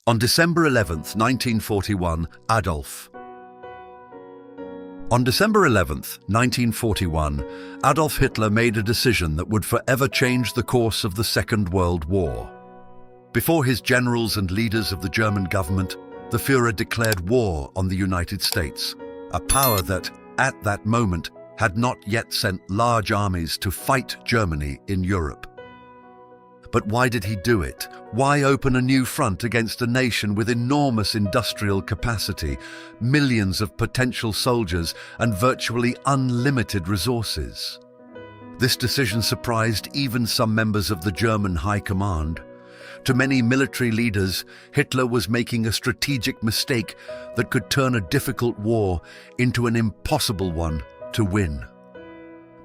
On December 11th, 1941, On December 11th, 1941, Adolf Hitler made a decision that would forever change the course of the Second World War. Before his generals and leaders of the German government, the Führer declared war on the United States, a power that, at that moment, had not yet sent large armies to fight Germany in Europe. But why did he do it? Why open a new front against a nation with enormous industrial capacity, millions of potential soldiers, and virtually unlimited resources? This decision surprised even some members of the German High Command. To many military leaders, Hitler was making a strategic mistake that could turn a difficult war into an impossible one to win.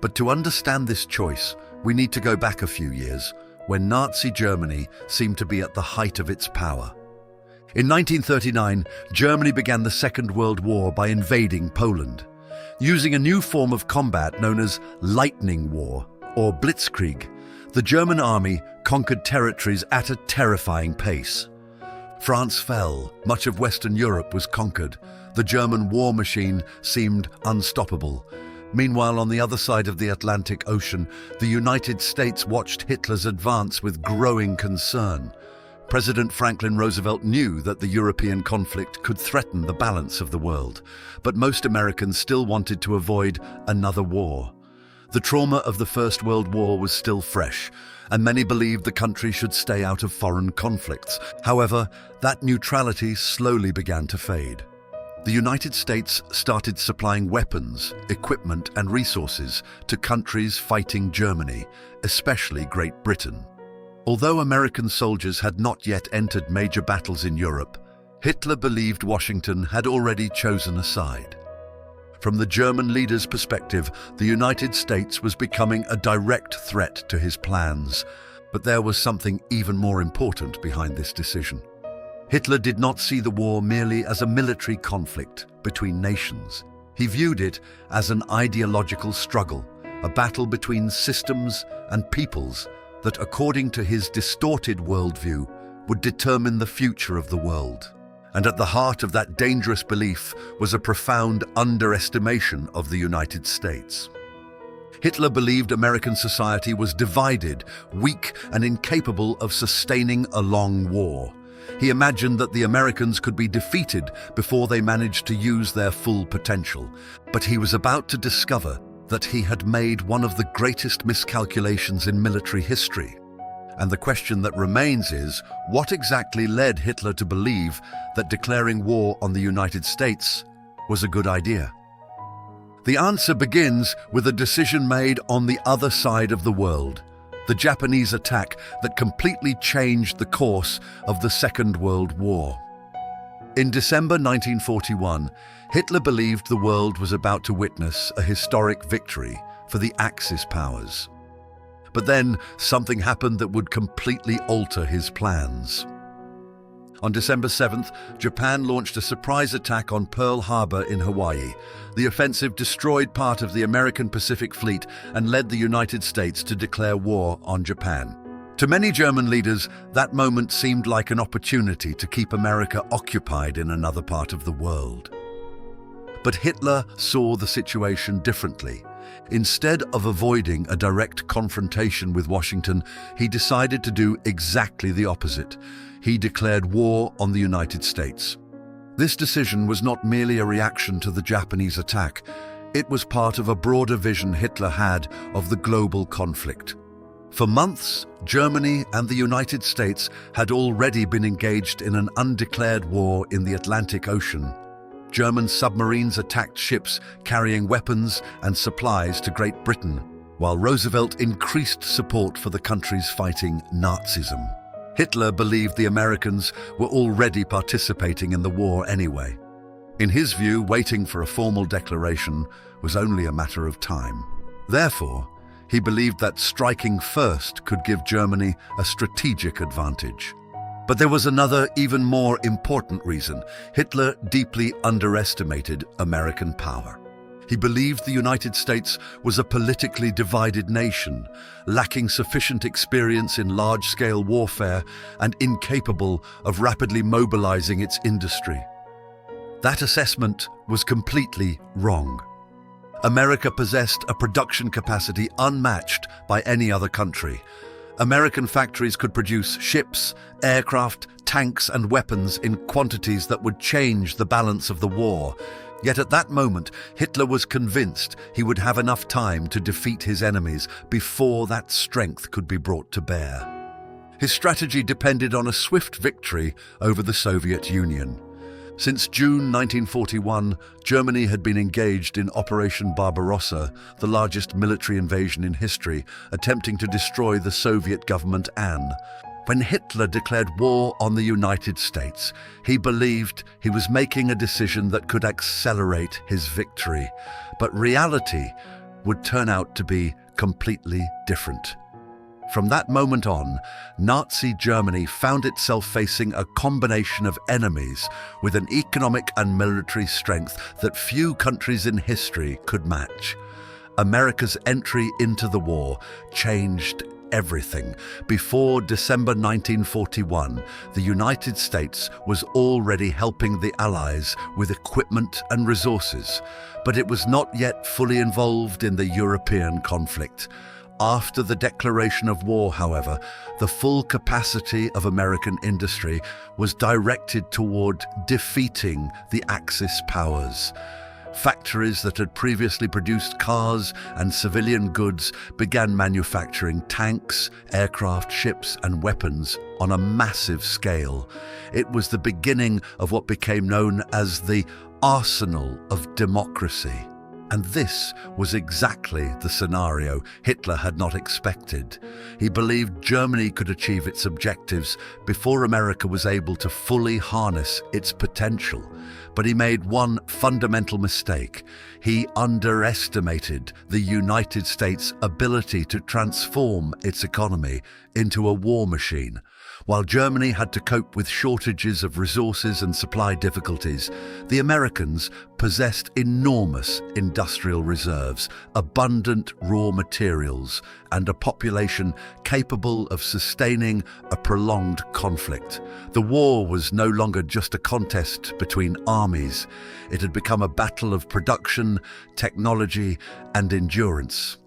But to understand this choice, we need to go back a few years, when Nazi Germany seemed to be at the height of its power. In 1939, Germany began the Second World War by invading Poland. Using a new form of combat known as lightning war, or blitzkrieg, the German army conquered territories at a terrifying pace. France fell, much of Western Europe was conquered. The German war machine seemed unstoppable. Meanwhile, on the other side of the Atlantic Ocean, the United States watched Hitler's advance with growing concern. President Franklin Roosevelt knew that the European conflict could threaten the balance of the world, but most Americans still wanted to avoid another war. The trauma of the First World War was still fresh, and many believed the country should stay out of foreign conflicts. However, that neutrality slowly began to fade. The United States started supplying weapons, equipment, and resources to countries fighting Germany, especially Great Britain. Although American soldiers had not yet entered major battles in Europe, Hitler believed Washington had already chosen a side. From the German leader's perspective, the United States was becoming a direct threat to his plans, but there was something even more important behind this decision. Hitler did not see the war merely as a military conflict between nations. He viewed it as an ideological struggle, a battle between systems and peoples that, according to his distorted worldview, would determine the future of the world. And at the heart of that dangerous belief was a profound underestimation of the United States. Hitler believed American society was divided, weak, and incapable of sustaining a long war. He imagined that the Americans could be defeated before they managed to use their full potential. But he was about to discover that he had made one of the greatest miscalculations in military history. And the question that remains is, what exactly led Hitler to believe that declaring war on the United States was a good idea? The answer begins with a decision made on the other side of the world. The Japanese attack that completely changed the course of the Second World War. In December 1941, Hitler believed the world was about to witness a historic victory for the Axis powers. But then something happened that would completely alter his plans. On December 7th, Japan launched a surprise attack on Pearl Harbor in Hawaii. The offensive destroyed part of the American Pacific Fleet and led the United States to declare war on Japan. To many German leaders, that moment seemed like an opportunity to keep America occupied in another part of the world. But Hitler saw the situation differently. Instead of avoiding a direct confrontation with Washington, he decided to do exactly the opposite. He declared war on the United States. This decision was not merely a reaction to the Japanese attack. It was part of a broader vision Hitler had of the global conflict. For months, Germany and the United States had already been engaged in an undeclared war in the Atlantic Ocean. German submarines attacked ships carrying weapons and supplies to Great Britain, while Roosevelt increased support for the countries fighting Nazism. Hitler believed the Americans were already participating in the war anyway. In his view, waiting for a formal declaration was only a matter of time. Therefore, he believed that striking first could give Germany a strategic advantage. But there was another, even more important reason. Hitler deeply underestimated American power. He believed the United States was a politically divided nation, lacking sufficient experience in large-scale warfare and incapable of rapidly mobilizing its industry. That assessment was completely wrong. America possessed a production capacity unmatched by any other country. American factories could produce ships, aircraft, tanks, and weapons in quantities that would change the balance of the war. Yet at that moment, Hitler was convinced he would have enough time to defeat his enemies before that strength could be brought to bear. His strategy depended on a swift victory over the Soviet Union. Since June 1941, Germany had been engaged in Operation Barbarossa, the largest military invasion in history, attempting to destroy the Soviet government Anne. When Hitler declared war on the United States, he believed he was making a decision that could accelerate his victory. But reality would turn out to be completely different. From that moment on, Nazi Germany found itself facing a combination of enemies with an economic and military strength that few countries in history could match. America's entry into the war changed everything. Before December 1941, the United States was already helping the Allies with equipment and resources, but it was not yet fully involved in the European conflict. After the declaration of war, however, the full capacity of American industry was directed toward defeating the Axis powers. Factories that had previously produced cars and civilian goods began manufacturing tanks, aircraft, ships, and weapons on a massive scale. It was the beginning of what became known as the arsenal of democracy. And this was exactly the scenario Hitler had not expected. He believed Germany could achieve its objectives before America was able to fully harness its potential. But he made one fundamental mistake. He underestimated the United States' ability to transform its economy into a war machine. While Germany had to cope with shortages of resources and supply difficulties, the Americans possessed enormous industrial reserves, abundant raw materials, and a population capable of sustaining a prolonged conflict. The war was no longer just a contest between armies. It had become a battle of production, technology, and endurance.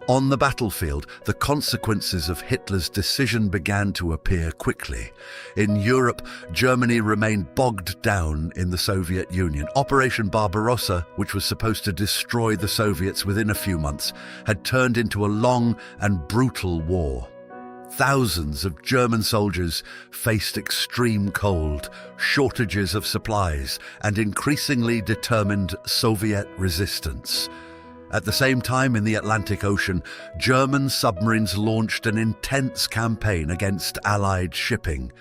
On the battlefield, the consequences of Hitler's decision began to appear quickly. In Europe, Germany remained bogged down in the Soviet Union. Operation Barbarossa, which was supposed to destroy the Soviets within a few months, had turned into a long and brutal war. Thousands of German soldiers faced extreme cold, shortages of supplies, and increasingly determined Soviet resistance. At the same time, in the Atlantic Ocean, German submarines launched an intense campaign against Allied shipping.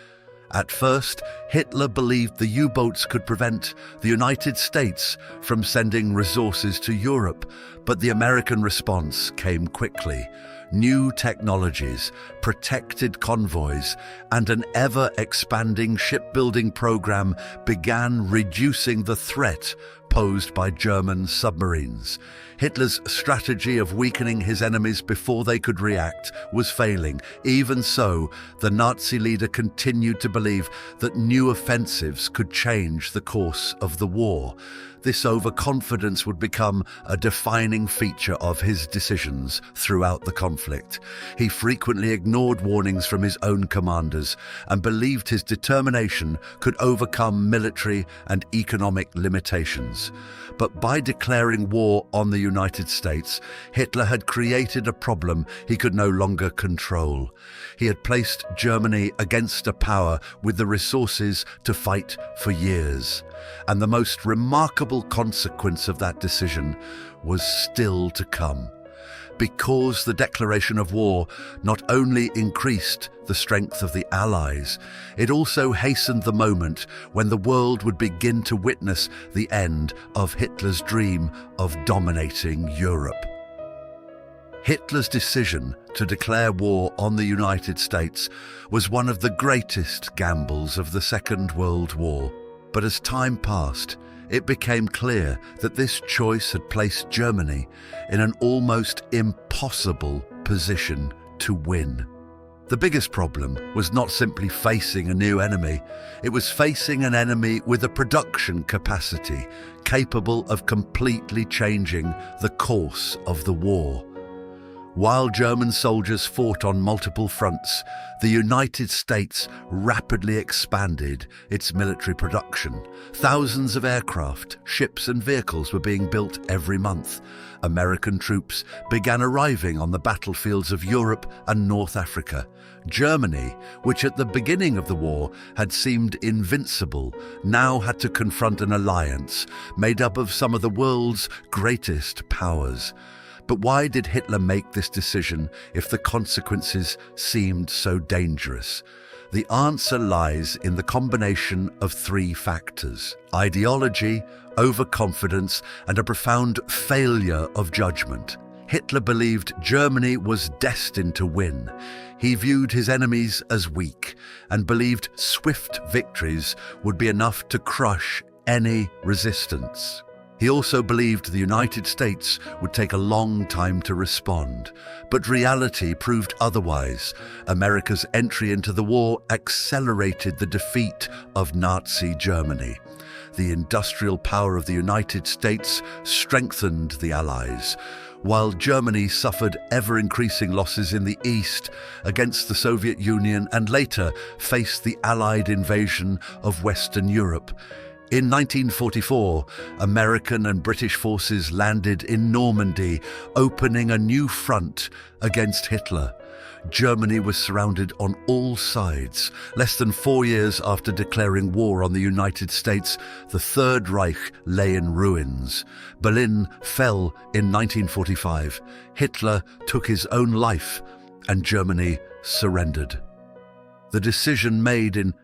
At first, Hitler believed the U-boats could prevent the United States from sending resources to Europe, but the American response came quickly. New technologies, protected convoys, and an ever-expanding shipbuilding program began reducing the threat posed by German submarines. Hitler's strategy of weakening his enemies before they could react was failing. Even so, the Nazi leader continued to believe that new offensives could change the course of the war. This overconfidence would become a defining feature of his decisions throughout the conflict. He frequently ignored warnings from his own commanders and believed his determination could overcome military and economic limitations. But by declaring war on the United States, Hitler had created a problem he could no longer control. He had placed Germany against a power with the resources to fight for years. And the most remarkable consequence of that decision was still to come. Because the declaration of war not only increased the strength of the Allies, it also hastened the moment when the world would begin to witness the end of Hitler's dream of dominating Europe. Hitler's decision to declare war on the United States was one of the greatest gambles of the Second World War. But as time passed, it became clear that this choice had placed Germany in an almost impossible position to win. The biggest problem was not simply facing a new enemy, it was facing an enemy with a production capacity capable of completely changing the course of the war. While German soldiers fought on multiple fronts, the United States rapidly expanded its military production. Thousands of aircraft, ships and vehicles were being built every month. American troops began arriving on the battlefields of Europe and North Africa. Germany, which at the beginning of the war had seemed invincible, now had to confront an alliance made up of some of the world's greatest powers. But why did Hitler make this decision if the consequences seemed so dangerous? The answer lies in the combination of three factors: ideology, overconfidence, and a profound failure of judgment. Hitler believed Germany was destined to win. He viewed his enemies as weak and believed swift victories would be enough to crush any resistance. He also believed the United States would take a long time to respond, but reality proved otherwise. America's entry into the war accelerated the defeat of Nazi Germany. The industrial power of the United States strengthened the Allies, while Germany suffered ever-increasing losses in the East against the Soviet Union and later faced the Allied invasion of Western Europe. In 1944, American and British forces landed in Normandy, opening a new front against Hitler. Germany was surrounded on all sides. Less than 4 years after declaring war on the United States, the Third Reich lay in ruins. Berlin fell in 1945. Hitler took his own life, and Germany surrendered. The decision made in